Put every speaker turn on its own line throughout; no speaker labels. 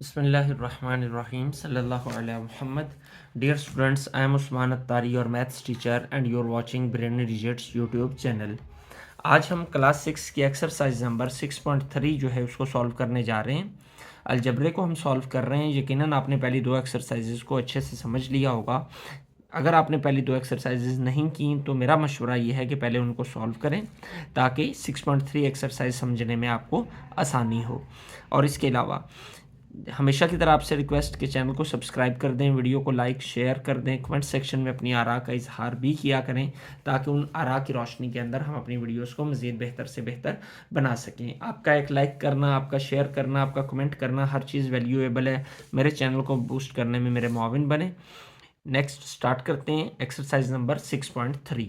Bismillahirrahmanirrahim. Sallallahu alaihi Muhammad. Dear students, I am Usman Attari, your maths teacher, and you're watching Brainy Digits YouTube channel. आज हम class 6 की exercise number 6.3 जो है उसको solve करने जा रहे हैं। अलजबरे को हम सॉल्व कर रहे हैं। यकीनन आपने पहली दो एक्सरसाइजेज को अच्छे से समझ लिया होगा। अगर आपने पहली दो एक्सरसाइजेज नहीं की तो मेरा मशवरा ये है कि पहले उनको सॉल्व करें ताकि 6.3 एक्सरसाइज समझने में आपको आसानी हो। और इसके अलावा हमेशा की तरह आपसे रिक्वेस्ट कि चैनल को सब्सक्राइब कर दें, वीडियो को लाइक शेयर कर दें, कमेंट सेक्शन में अपनी आरा का इजहार भी किया करें ताकि उन आरा की रोशनी के अंदर हम अपनी वीडियोस को मज़ीद बेहतर से बेहतर बना सकें। आपका एक लाइक करना, आपका शेयर करना, आपका कमेंट करना, हर चीज़ वैल्यूएबल है। मेरे चैनल को बूस्ट करने में मेरे मुआविन बने। नेक्स्ट स्टार्ट करते हैं exercise number 6.3।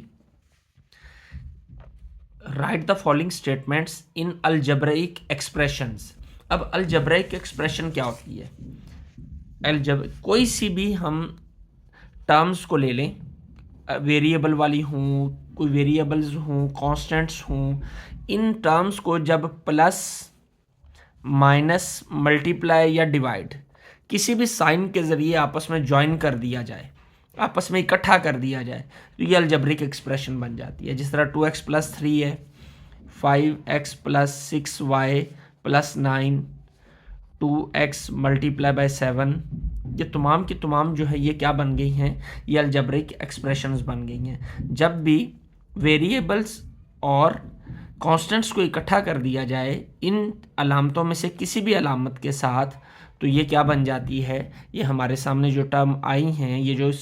Right the following statements in algebraic expressions. अब अलजब्रिक एक्सप्रेशन क्या होती है? कोई सी भी हम टर्म्स को ले लें, वेरिएबल वाली हूँ, कोई वेरिएबल्स हूँ, कांस्टेंट्स हूँ, इन टर्म्स को जब प्लस माइनस मल्टीप्लाई या डिवाइड किसी भी साइन के ज़रिए आपस में ज्वाइन कर दिया जाए, आपस में इकट्ठा कर दिया जाए, तो ये अलजब्रिक एक्सप्रेशन बन जाती है। जिस तरह 2x + 3 है, 5x + 6y + 9, 2x × 7, ये तमाम की तमाम जो है ये क्या बन गई हैं? ये अलजब्रिक एक्सप्रेशंस बन गई हैं। जब भी वेरिएबल्स और कांस्टेंट्स को इकट्ठा कर दिया जाए इन अलामतों में से किसी भी अलामत के साथ, तो ये क्या बन जाती है? ये हमारे सामने जो टर्म आई हैं, ये जो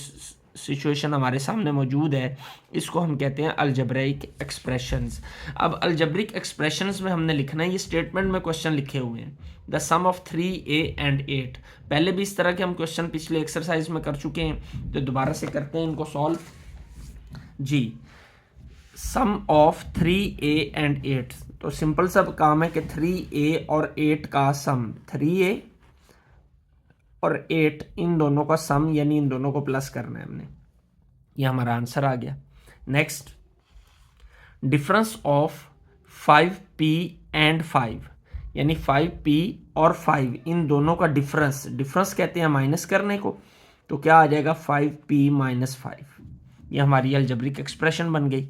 सिचुएशन हमारे सामने मौजूद है, इसको हम कहते हैं अलजब्रिक एक्सप्रेशंस। अब अलजब्रिक एक्सप्रेशंस में हमने लिखना है, ये स्टेटमेंट में क्वेश्चन लिखे हुए हैं, the some of 3a and 8। पहले भी इस तरह के हम क्वेश्चन पिछले एक्सरसाइज में कर चुके हैं, तो दोबारा से करते हैं इनको सॉल्व जी। सम ऑफ 3a and 8, तो सिंपल सा काम है कि 3a और 8 का सम, 3a और 8 इन दोनों का सम, यानी इन दोनों को प्लस करना है हमने। ये हमारा आंसर आ गया। Next, difference of 5p and 5, यानी 5p और 5 इन दोनों का डिफरेंस, डिफरेंस कहते हैं माइनस करने को, तो क्या आ जाएगा? 5p - 5। ये हमारी अलजब्रिक एक्सप्रेशन बन गई।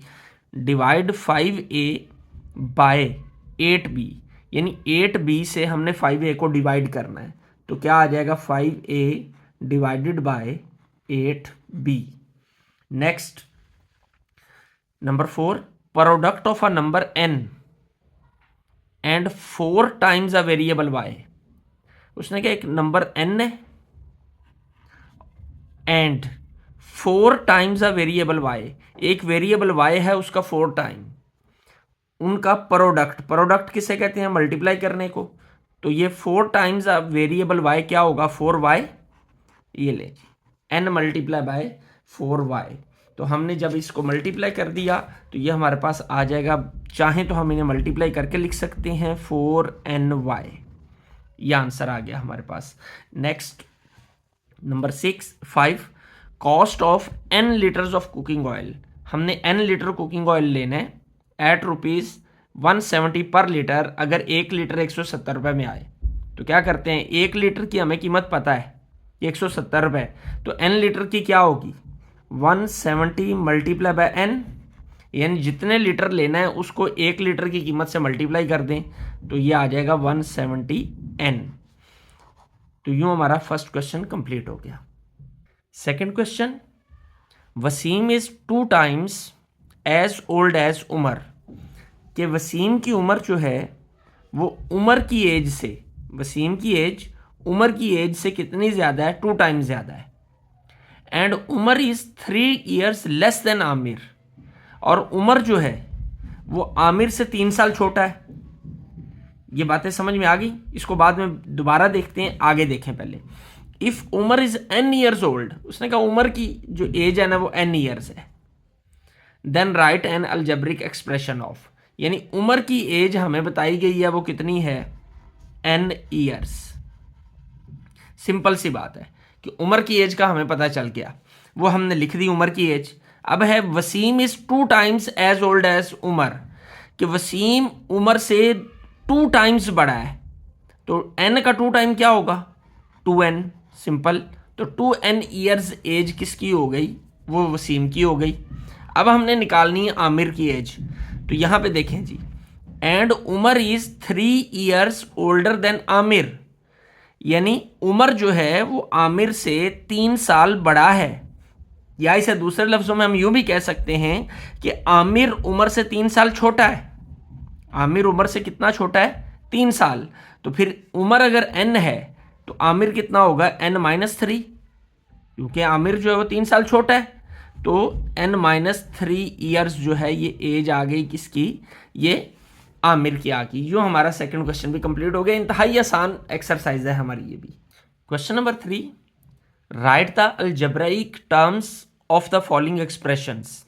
डिवाइड 5a बाय 8b, यानी 8b से हमने 5a को डिवाइड करना है, तो क्या आ जाएगा? 5a divided by 8b। Next, number 4, product of a number n and 4 times a variable y। उसने क्या, एक नंबर n है and 4 times a variable y, एक वेरिएबल y है उसका 4 टाइम, उनका प्रोडक्ट, प्रोडक्ट किसे कहते हैं? मल्टीप्लाई करने को। तो ये 4 टाइम्स वेरिएबल y क्या होगा? 4y। ये ले n × 4y, तो हमने जब इसको मल्टीप्लाई कर दिया तो ये हमारे पास आ जाएगा। चाहें तो हम इन्हें मल्टीप्लाई करके लिख सकते हैं 4ny। ये आंसर आ गया हमारे पास। Next, number 5, cost of n litres of cooking oil. हमने n लीटर कुकिंग ऑयल लेना है एट ₹170 पर लीटर। अगर 1 लीटर 170 रुपये में आए तो क्या करते हैं? 1 लीटर की हमें कीमत पता है कि 170 रुपये, तो n लीटर की क्या होगी? 170 × n, यानी जितने लीटर लेना है उसको 1 लीटर की कीमत से मल्टीप्लाई कर दें, तो ये आ जाएगा 170n। तो यूँ हमारा फर्स्ट क्वेश्चन कंप्लीट हो गया। Second question, Waseem is 2 times as old as Umar. कि वसीम की उम्र जो है वो उमर की एज से, वसीम की एज उमर की एज से कितनी ज़्यादा है? 2 टाइम्स ज़्यादा है। And Umar is 3 years less than Aamir, और उमर जो है वो आमिर से 3 साल छोटा है। ये बातें समझ में आ गई? इसको बाद में दोबारा देखते हैं, आगे देखें पहले। If Umar is n years old, उसने कहा उमर की जो एज है ना वो n years है, then write an algebraic expression of, यानी उमर की एज हमें बताई गई है वो कितनी है? n years। सिंपल सी बात है कि उमर की एज का हमें पता चल गया, वो हमने लिख दी उमर की एज। अब है Waseem is 2 times as old as Umar, कि वसीम उमर से 2 टाइम्स बड़ा है, तो n का 2 टाइम क्या होगा? 2n, simple. तो 2n ईयर्स एज किसकी हो गई, वो वसीम की हो गई। अब हमने निकालनी है आमिर की एज। तो यहाँ पे देखें जी, and Umar is 3 years older than Aamir, यानी उमर जो है वो आमिर से 3 साल बड़ा है। या इसे दूसरे लफ्जों में हम यूं भी कह सकते हैं कि आमिर उमर से 3 साल छोटा है। आमिर उमर से कितना छोटा है, 3 साल। तो फिर उमर अगर n है तो आमिर कितना होगा, n-3, क्योंकि आमिर जो है वो 3 साल छोटा है। तो n-3 ईयर्स जो है ये एज आ गई किसकी, ये आमिर की आ गई। जो हमारा सेकंड क्वेश्चन भी कंप्लीट हो गया। इंतहाई आसान एक्सरसाइज है हमारी ये भी। Question number 3, right the algebraic terms of the following expressions.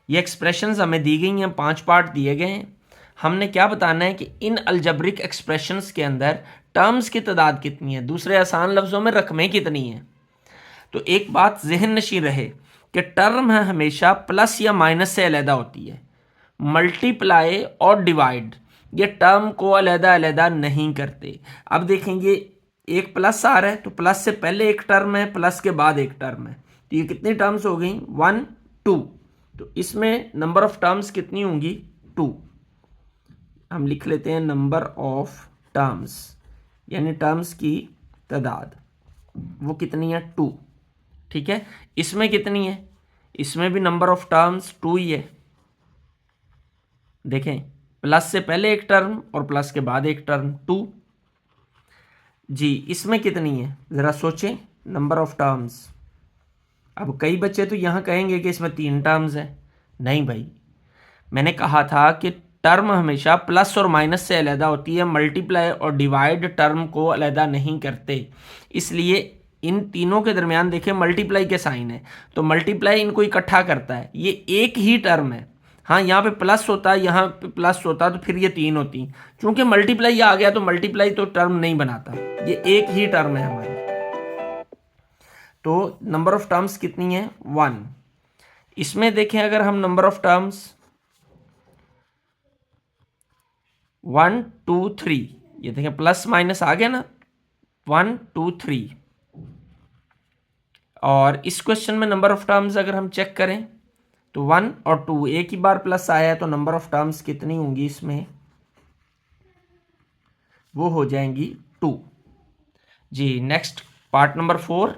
ये एक्सप्रेशंस हमें दी गई हैं, 5 पार्ट दिए गए हैं। हमने क्या बताना है कि इन अलजेब्रिक एक्सप्रेशंस के अंदर टर्म्स की तादाद कितनी है, दूसरे आसान लफ्जों में रकमें कितनी हैं। तो एक बात जहन नशी रहे कि टर्म है हमेशा प्लस या माइनस से अलहदा होती है। मल्टीप्लाई और डिवाइड ये टर्म को अलहदा अलहदा नहीं करते। अब देखेंगे एक प्लस आ रहा है तो प्लस से पहले एक टर्म है, प्लस के बाद एक टर्म है। तो ये कितनी टर्म्स हो गई, 1 2। तो इसमें नंबर ऑफ टर्म्स कितनी होंगी, 2। हम लिख लेते हैं नंबर ऑफ टर्म्स, यानी टर्म्स की तादाद वो कितनी है, 2। ठीक है, इसमें कितनी है, इसमें भी नंबर ऑफ टर्म्स 2 ही है। देखें प्लस से पहले एक टर्म और प्लस के बाद एक टर्म, 2 जी। इसमें कितनी है, ज़रा सोचें, नंबर ऑफ टर्म्स। अब कई बच्चे तो यहाँ कहेंगे कि इसमें 3 टर्म्स हैं। नहीं भाई, मैंने कहा था कि टर्म हमेशा प्लस और माइनस से अलहदा होती है, मल्टीप्लाई और डिवाइड टर्म को अलहदा नहीं करते। इसलिए इन तीनों के दरमियान देखें मल्टीप्लाई के साइन है, तो मल्टीप्लाई इनको इकट्ठा करता है। ये एक ही टर्म है। हाँ, यहाँ पे प्लस होता है, यहाँ पे प्लस होता तो फिर ये 3 होती। चूंकि मल्टीप्लाई आ गया तो मल्टीप्लाई तो टर्म नहीं बनाता, ये एक ही टर्म है हमारी। तो नंबर ऑफ टर्म्स कितनी है, 1। इसमें देखें अगर हम नंबर ऑफ टर्म्स 1 2 3, ये देखें प्लस माइनस आ गया ना, 1 2 3। और इस क्वेश्चन में नंबर ऑफ टर्म्स अगर हम चेक करें तो 1 और 2 एक ही बार प्लस आया है, तो नंबर ऑफ टर्म्स कितनी होंगी इसमें, वो हो जाएंगी 2 जी। Next part number 4,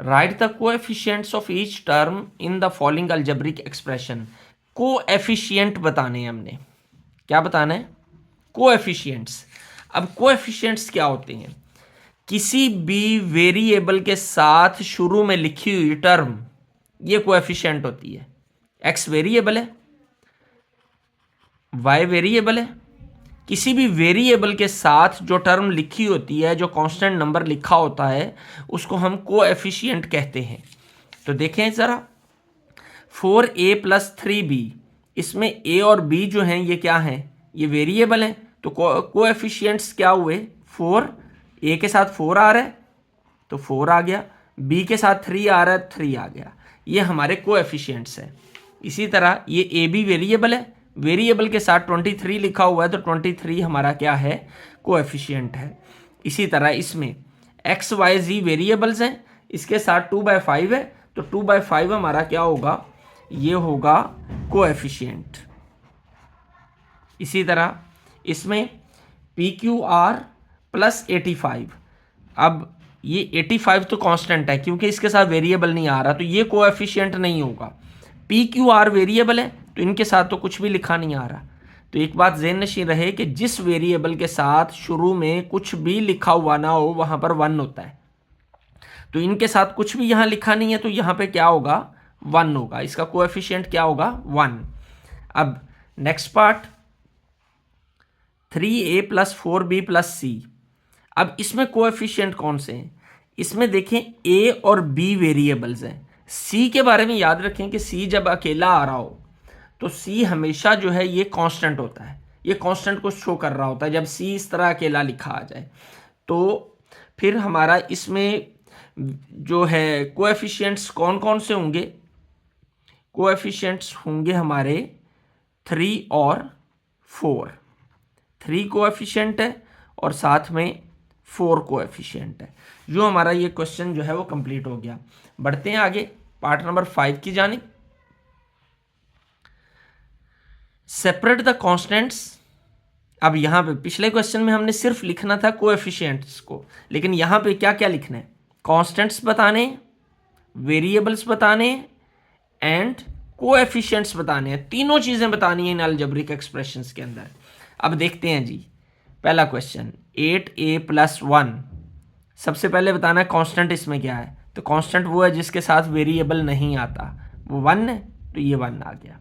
write the coefficients of each term in the following algebraic expression. Coefficient बताने हैं हमने, क्या बताना है, कोएफिशिएंट्स। अब कोएफिशिएंट्स क्या होते हैं, किसी भी वेरिएबल के साथ शुरू में लिखी हुई टर्म, ये कोएफिशिएंट होती है। एक्स वेरिएबल है, वाई वेरिएबल है, किसी भी वेरिएबल के साथ जो टर्म लिखी होती है, जो कांस्टेंट नंबर लिखा होता है, उसको हम कोएफिशिएंट कहते हैं। तो देखें ज़रा, 4a + 3b, इसमें a और b जो हैं ये क्या हैं, ये वेरिएबल हैं। तो कोएफिशिएंट्स क्या हुए, 4, a के साथ 4 आ रहा है तो 4 आ गया, b के साथ 3 आ रहा है 3 आ गया। ये हमारे कोएफिशिएंट्स हैं। इसी तरह ये a भी वेरिएबल है, वेरिएबल के साथ 23 लिखा हुआ है तो 23 हमारा क्या है, कोएफिशिएंट है। इसी तरह इसमें x y z वेरिएबल्स हैं, इसके साथ 2/5 है तो 2/5 हमारा क्या होगा, ये होगा कोएफिशिएंट। इसी तरह इसमें PQR + 85, अब ये 85 तो कांस्टेंट है क्योंकि इसके साथ वेरिएबल नहीं आ रहा, तो ये कोएफिशिएंट नहीं होगा। PQR वेरिएबल है तो इनके साथ तो कुछ भी लिखा नहीं आ रहा। तो एक बात ज़हन नशीं रहे कि जिस वेरिएबल के साथ शुरू में कुछ भी लिखा हुआ ना हो वहाँ पर 1 होता है। तो इनके साथ कुछ भी यहाँ लिखा नहीं है तो यहाँ पे क्या होगा, 1 होगा। इसका कोएफिशिएंट क्या होगा, 1। अब next part, 3a + 4b + c। अब इसमें कोएफिशिएंट कौन से हैं, इसमें देखें a और b वेरिएबल्स हैं। c के बारे में याद रखें कि c जब अकेला आ रहा हो तो c हमेशा जो है ये कांस्टेंट होता है, ये कांस्टेंट को शो कर रहा होता है जब c इस तरह अकेला लिखा आ जाए। तो फिर हमारा इसमें जो है कोएफिशिएंट्स कौन कौन से होंगे, कोएफिशिएंट्स होंगे हमारे 3 और 4। 3 कोएफिशिएंट है और साथ में 4 कोएफिशिएंट है। जो हमारा ये क्वेश्चन जो है वो कंप्लीट हो गया। बढ़ते हैं आगे पार्ट नंबर 5 की जानिब। Separate the constants. अब यहाँ पे पिछले क्वेश्चन में हमने सिर्फ लिखना था कोएफिशिएंट्स को, लेकिन यहाँ पे क्या क्या लिखना है? कॉन्स्टेंट्स बताने, वेरिएबल्स बताने एंड कोएफिशिएंट्स बताने हैं। तीनों चीज़ें बतानी है इन अलजेब्रिक एक्सप्रेशंस के अंदर। अब देखते हैं जी, पहला क्वेश्चन 8a + 1। सबसे पहले बताना है कांस्टेंट इसमें क्या है। तो कांस्टेंट वो है जिसके साथ वेरिएबल नहीं आता, वो 1 है, तो ये 1 आ गया।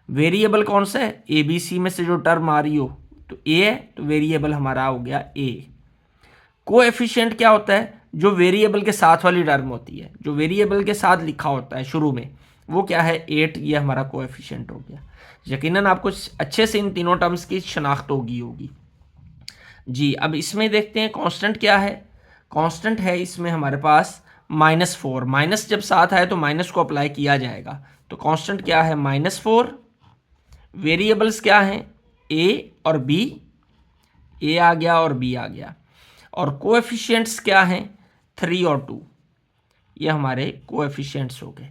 वेरिएबल कौन सा है? ए बी सी में से जो टर्म आ रही हो, तो ए है, तो वेरिएबल हमारा हो गया ए। कोएफिशिएंट क्या होता है? जो वेरिएबल के साथ वाली टर्म होती है, जो वेरिएबल के साथ लिखा होता है शुरू में, वो क्या है? 8। ये हमारा कोएफिशिएंट हो गया। यकीनन आपको अच्छे से इन तीनों टर्म्स की शनाख्त होगी जी। अब इसमें देखते हैं कांस्टेंट क्या है। कांस्टेंट है इसमें हमारे पास -4। माइनस जब साथ आए तो माइनस को अप्लाई किया जाएगा। तो कांस्टेंट क्या है? -4। वेरिएबल्स क्या हैं? ए और बी। ए आ गया और बी आ गया। और कोएफिशिएंट्स क्या हैं? 3 और 2। ये हमारे कोएफिशिएंट्स हो गए।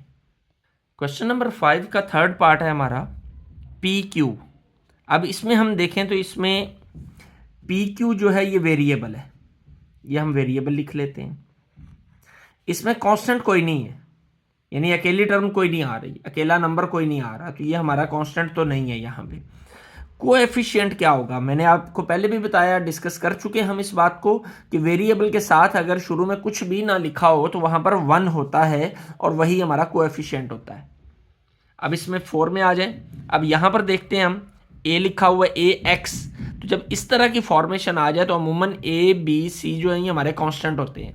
क्वेश्चन नंबर 5 का थर्ड पार्ट है हमारा पी क्यू। अब इसमें हम देखें तो इसमें पी क्यू जो है ये वेरिएबल है, ये हम वेरिएबल लिख लेते हैं। इसमें कांस्टेंट कोई नहीं है, यानी अकेली टर्म कोई नहीं आ रही, अकेला नंबर कोई नहीं आ रहा, तो ये हमारा कांस्टेंट तो नहीं है यहाँ पे। कोएफिशिएंट क्या होगा? मैंने आपको पहले भी बताया, डिस्कस कर चुके हम इस बात को कि वेरिएबल के साथ अगर शुरू में कुछ भी ना लिखा हो तो वहाँ पर 1 होता है और वही हमारा कोएफिशिएंट होता है। अब इसमें 4 में आ जाए। अब यहाँ पर देखते हैं हम ए लिखा हुआ है ए एक्स, तो जब इस तरह की फॉर्मेशन आ जाए तो अमूमन ए बी सी जो है ये हमारे कांस्टेंट होते हैं,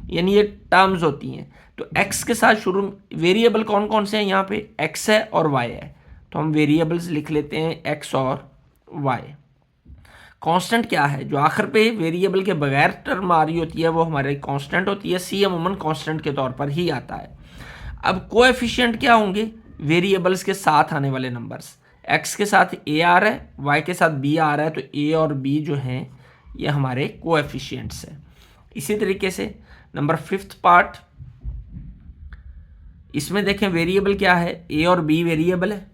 यानी ये टर्म्स होती हैं। तो एक्स के साथ शुरू वेरिएबल कौन कौन से हैं? यहाँ पे एक्स है और वाई है, तो हम वेरिएबल्स लिख लेते हैं एक्स और वाई। कांस्टेंट क्या है? जो आखिर पे वेरिएबल के बगैर टर्म आ रही होती है वो हमारे कांस्टेंट होती है। सी अमूमन कांस्टेंट के तौर पर ही आता है। अब कोएफिशिएंट क्या होंगे? वेरिएबल्स के साथ आने वाले नंबर्स। एक्स के साथ ए आ रहा है, वाई के साथ बी आ रहा है, तो ए और बी जो हैं ये हमारे कोएफिशिएंट्स हैं। इसी तरीके से नंबर 5th पार्ट, इसमें देखें वेरिएबल क्या है? ए और बी वेरिएबल है।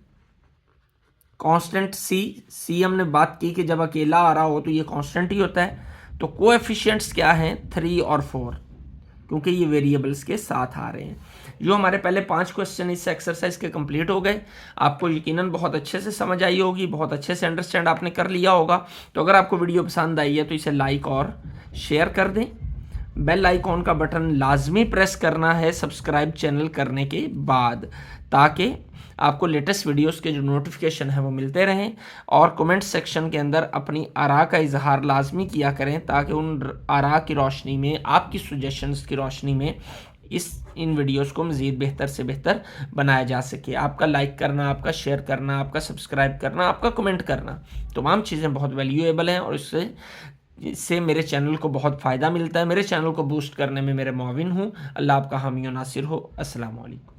कांस्टेंट सी हमने बात की कि जब अकेला आ रहा हो तो ये कांस्टेंट ही होता है। तो कोएफिशिएंट्स क्या हैं? 3 और 4, क्योंकि ये वेरिएबल्स के साथ आ रहे हैं। जो हमारे पहले 5 क्वेश्चन इस एक्सरसाइज के कंप्लीट हो गए। आपको यकीनन बहुत अच्छे से समझ आई होगी, बहुत अच्छे से अंडरस्टैंड आपने कर लिया होगा। तो अगर आपको वीडियो पसंद आई है तो इसे लाइक और शेयर कर दें। बेल आइकॉन का बटन लाजमी प्रेस करना है सब्सक्राइब चैनल करने के बाद, ताकि आपको लेटेस्ट वीडियोस के जो नोटिफिकेशन है वो मिलते रहें। और कमेंट सेक्शन के अंदर अपनी आरा का इजहार लाजमी किया करें, ताकि उन आरा की रोशनी में, आपकी सजेशंस की रोशनी में इन वीडियोस को मज़ीद बेहतर से बेहतर बनाया जा सके। आपका लाइक करना, आपका शेयर करना, आपका सब्सक्राइब करना, आपका कमेंट करना, तमाम चीज़ें बहुत वैल्यूएबल हैं और इससे मेरे चैनल को बहुत फ़ायदा मिलता है। मेरे चैनल को बूस्ट करने में मेरे मुआविन हूँ। अल्लाह आपका हामी और नासिर हो। अस्सलाम वालेकुम।